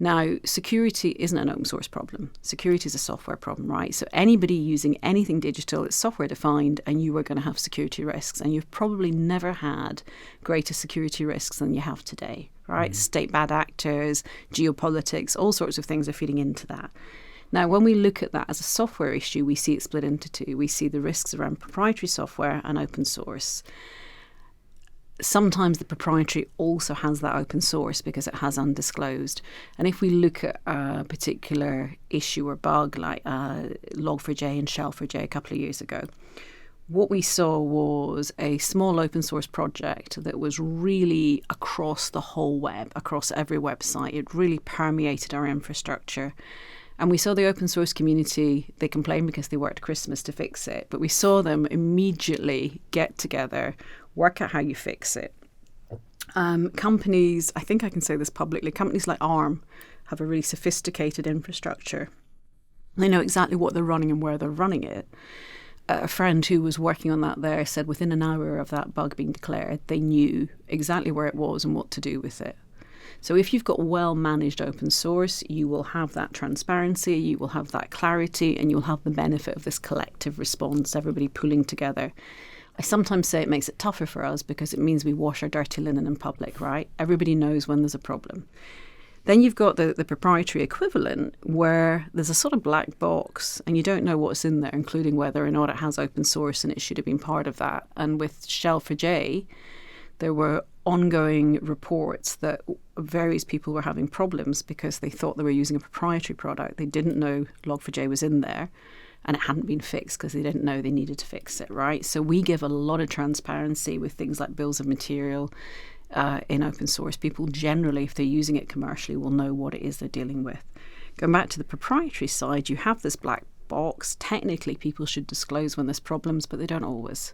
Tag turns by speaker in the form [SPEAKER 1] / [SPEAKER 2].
[SPEAKER 1] Now, security isn't an open source problem. Security is a software problem, right? So anybody using anything digital, it's software defined, and you are going to have security risks. And you've probably never had greater security risks than you have today, right? State bad actors, geopolitics, all sorts of things are feeding into that. Now, when we look at that as a software issue, we see it split into two. We see the risks around proprietary software and open source. Sometimes the proprietary also has that open source because it has undisclosed. And if we look at a particular issue or bug like Log4j and Shell4j a couple of years ago, what we saw was a small open source project that was really across the whole web, across every website. It really permeated our infrastructure. And we saw the open source community, they complained because they worked Christmas to fix it, but we saw them immediately get together, work out how you fix it. Companies, I think I can say this publicly, companies like ARM have a really sophisticated infrastructure. They know exactly what they're running and where they're running it. A friend who was working on that there said within an hour of that bug being declared, they knew exactly where it was and what to do with it. So if you've got well-managed open source, you will have that transparency, you will have that clarity, and you'll have the benefit of this collective response, everybody pulling together. I sometimes say it makes it tougher for us because it means we wash our dirty linen in public, right? Everybody knows when there's a problem. Then you've got the proprietary equivalent where there's a sort of black box and you don't know what's in there, including whether or not it has open source and it should have been part of that. And with Shell4j, there were ongoing reports that various people were having problems because they thought they were using a proprietary product. They didn't know Log4j was in there and it hadn't been fixed because they didn't know they needed to fix it, right? So we give a lot of transparency with things like bills of material in open source. People generally, if they're using it commercially, will know what it is they're dealing with. Going back to the proprietary side, you have this black box. Technically, people should disclose when there's problems, but they don't always.